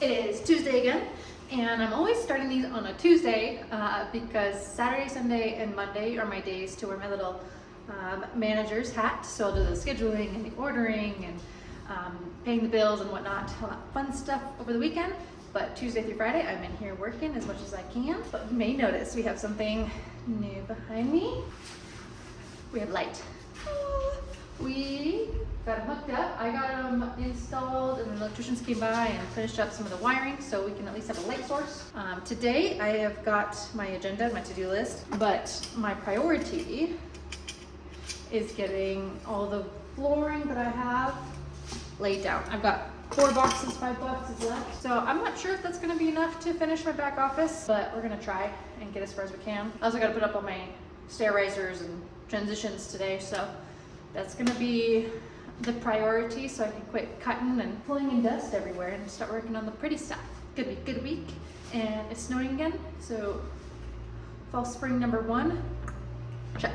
It is Tuesday again, and I'm always starting these on a Tuesday because Saturday, Sunday, and Monday are my days to wear my little manager's hat. So I'll do the scheduling and the ordering and paying the bills and whatnot, all that fun stuff over the weekend. But Tuesday through Friday, I'm in here working as much as I can. But you may notice we have something new behind me. We have light. We got them hooked up. I got them installed and the electricians came by and finished up some of the wiring so we can at least have a light source. Today I have got my agenda, my to-do list, but my priority is getting all the flooring that I have laid down. I've got 4 boxes, 5 boxes left. So I'm not sure if that's gonna be enough to finish my back office, but we're gonna try and get as far as we can. I also gotta put up all my stair risers and transitions today, so that's gonna be the priority so I can quit cutting and pulling in dust everywhere and start working on the pretty stuff. Gonna be a good week, and it's snowing again, so fall spring number 1, check.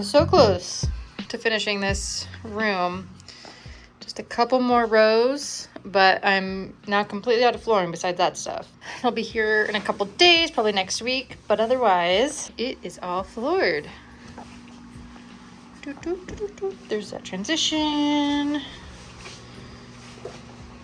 So close to finishing this room. Just a couple more rows, but I'm now completely out of flooring besides that stuff. I'll be here in a couple days, probably next week, but otherwise it is all floored. There's that transition.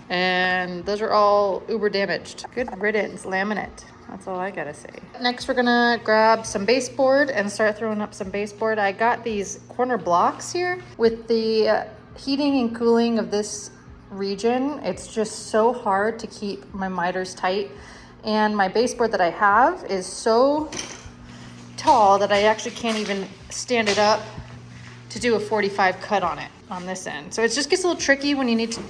And those are all uber damaged. Good riddance, laminate. That's all I gotta say. Next, we're gonna grab some baseboard and start throwing up some baseboard. I got these corner blocks here with the heating and cooling of this region. It's just so hard to keep my miters tight. And my baseboard that I have is so tall that I actually can't even stand it up to do a 45 cut on it on this end. So it just gets a little tricky when you need to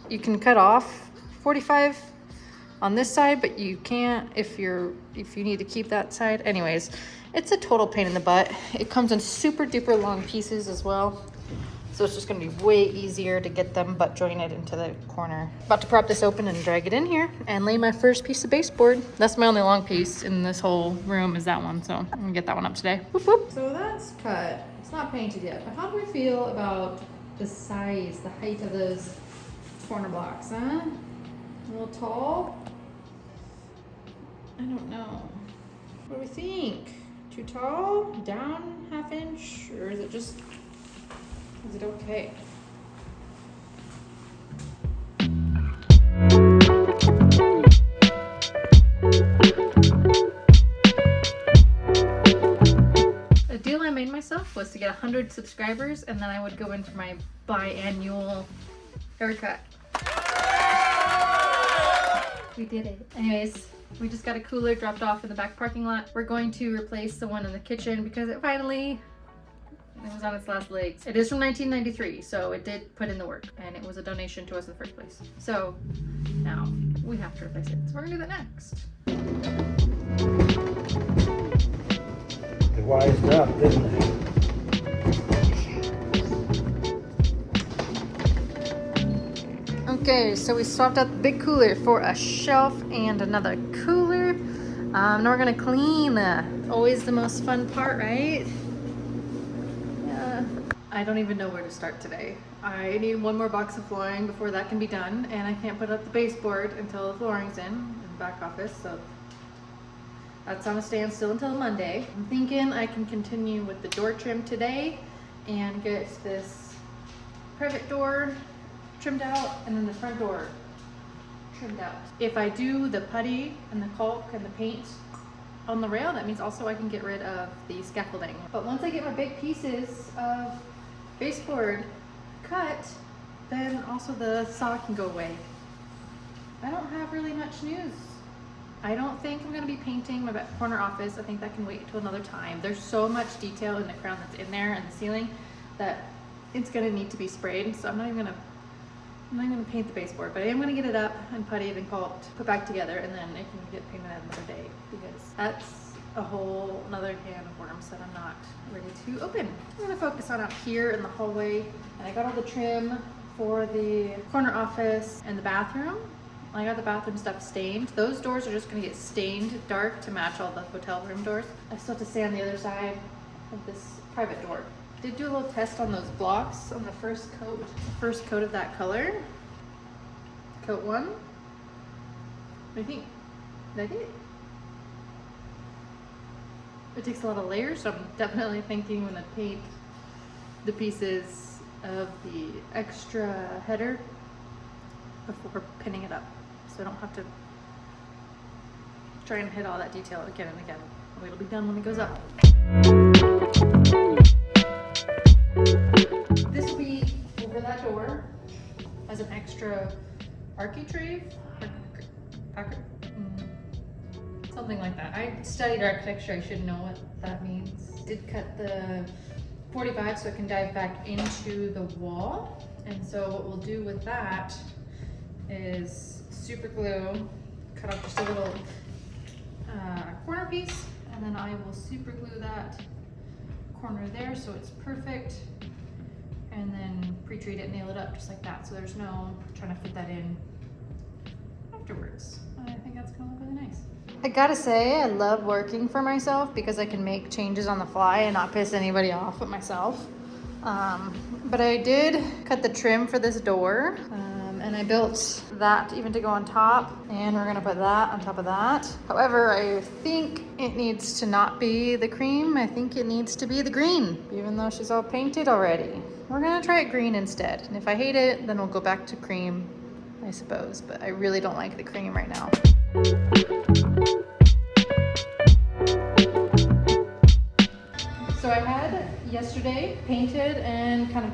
you can cut off 45 on this side, but you can't if you need to keep that side. Anyways, it's a total pain in the butt. It comes in super duper long pieces as well, so it's just gonna be way easier to get them butt jointed into the corner. About to prop this open and drag it in here and lay my first piece of baseboard. That's my only long piece in this whole room is that one, so I'm gonna get that one up today. Whoop, whoop. So that's cut. It's not painted yet, but how do we feel about the size, the height of those corner blocks, huh? A little tall? I don't know. What do we think? Too tall? Down ½ inch? Or is it okay? The deal I made myself was to get 100 subscribers and then I would go in for my biannual haircut. We did it. Anyways, we just got a cooler dropped off in the back parking lot. We're going to replace the one in the kitchen because it was on its last legs. It is from 1993, so it did put in the work and it was a donation to us in the first place. So now we have to replace it. So we're gonna do that next. They wised up, didn't they? Okay, so we swapped out the big cooler for a shelf and another cooler. Now we're gonna clean. Always the most fun part, right? Yeah. I don't even know where to start today. I need one more box of flooring before that can be done, and I can't put up the baseboard until the flooring's in the back office, so that's on a standstill until Monday. I'm thinking I can continue with the door trim today and get this private door trimmed out and then the front door trimmed out. If I do the putty and the caulk and the paint on the rail, that means also I can get rid of the scaffolding. But once I get my big pieces of baseboard cut, then also the saw can go away. I don't have really much news. I don't think I'm gonna be painting my corner office. I think that can wait until another time. There's so much detail in the crown that's in there and the ceiling that it's gonna need to be sprayed. So I'm not gonna paint the baseboard, but I am gonna get it up and puttied and caulked, put back together, and then it can get painted another day because that's a whole another can of worms that I'm not ready to open. I'm gonna focus on up here in the hallway. And I got all the trim for the corner office and the bathroom. I got the bathroom stuff stained. Those doors are just gonna get stained dark to match all the hotel room doors. I still have to sand the other side of this private door. Did do a little test on those blocks on the first coat of that color. Coat 1. What do you think? Did I get it? It takes a lot of layers, so I'm definitely thinking when I paint the pieces of the extra header before pinning it up, so I don't have to try and hit all that detail again and again. It'll be done when it goes up. This will be over that door as an extra architrave, something like that. I studied architecture, I should know what that means. Did cut the 45 so it can dive back into the wall. And so what we'll do with that is super glue, cut off just a little corner piece, and then I will super glue that corner there so it's perfect, and then pre-treat it, nail it up just like that, so there's no trying to fit that in afterwards. I think that's gonna look really nice. I gotta say, I love working for myself because I can make changes on the fly and not piss anybody off but myself. But I did cut the trim for this door, and I built that even to go on top, and we're gonna put that on top of that. However, I think it needs to not be the cream. I think it needs to be the green, even though she's all painted already. We're gonna try it green instead, and if I hate it, then we'll go back to cream, I suppose, but I really don't like the cream right now. So I had yesterday painted and kind of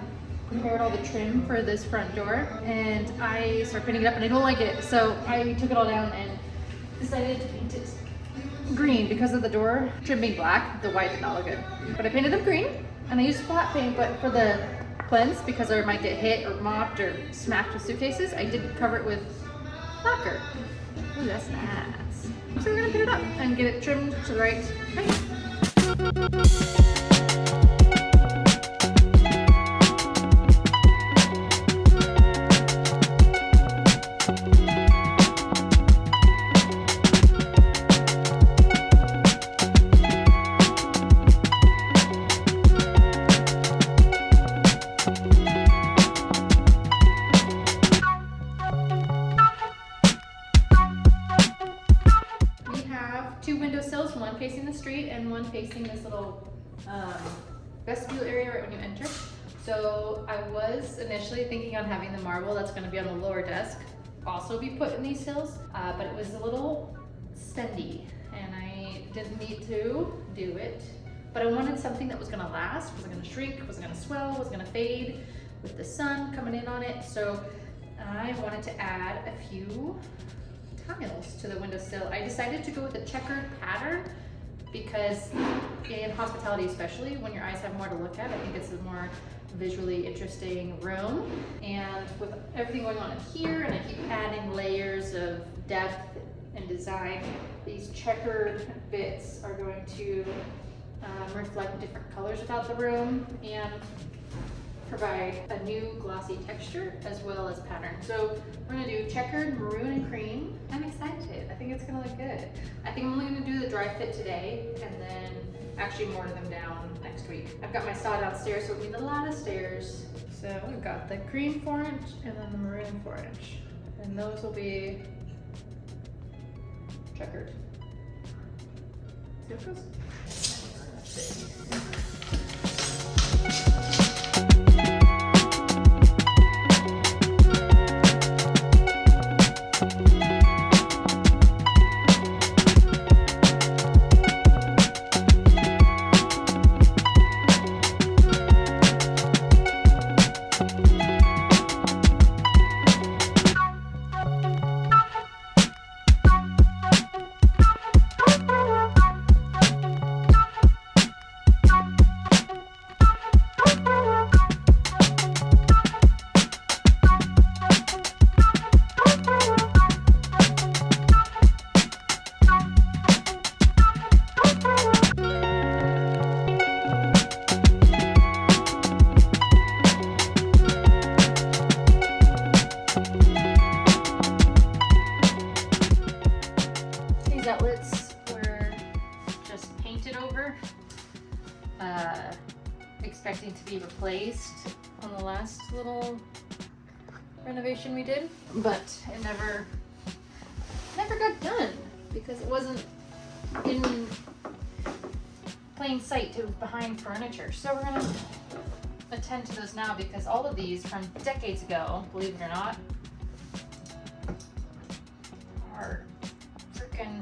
prepared all the trim for this front door, and I started painting it up and I don't like it, so I took it all down and decided to paint it green because of the door trim being black. The white did not look good, but I painted them green, and I used flat paint, but for the plinths, because I might get hit or mopped or smacked with suitcases, I did cover it with lacquer. Ooh, that's nice. So we're gonna put it up and get it trimmed to the right height. One facing the street and one facing this little vestibule area right when you enter. So I was initially thinking on having the marble that's going to be on the lower desk also be put in these sills, but it was a little spendy and I didn't need to do it. But I wanted something that was going to last, wasn't going to shrink, wasn't going to swell, wasn't going to fade with the sun coming in on it. So I wanted to add a few tiles to the windowsill. I decided to go with a checkered pattern because in hospitality especially, when your eyes have more to look at, I think it's a more visually interesting room. And with everything going on in here, and I keep adding layers of depth and design, these checkered bits are going to reflect different colors about the room and provide a new glossy texture as well as pattern. So we're gonna do checkered, maroon, and cream. I'm excited. I think it's gonna look good. I think I'm only gonna do the dry fit today and then actually mortar them down next week. I've got my saw downstairs, so it means a lot of stairs. So we've got the cream 4-inch and then the maroon 4-inch. And those will be checkered. See how it goes? expecting to be replaced on the last little renovation we did, but it never got done because it wasn't in plain sight. It was behind furniture. So we're gonna attend to those now because all of these from decades ago, believe it or not, are freaking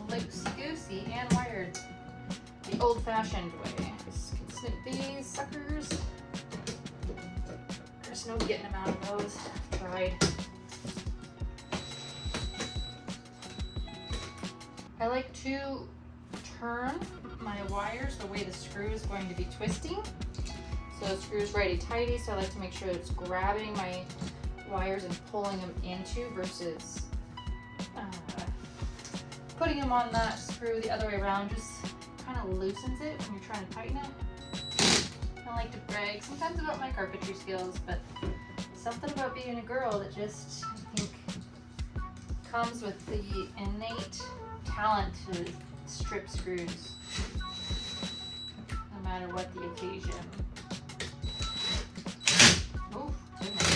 loosey-goosey and wired the old-fashioned way. Just can snip these suckers. There's no getting them out of those. I've tried. I like to turn my wires the way the screw is going to be twisting. So the screw's righty-tighty, so I like to make sure that it's grabbing my wires and pulling them into versus putting them on that screw the other way around. Just kind of loosens it when you're trying to tighten it. I like to brag sometimes about my carpentry skills, but something about being a girl that just, I think, comes with the innate talent to strip screws, no matter what the occasion. Oh, goodness.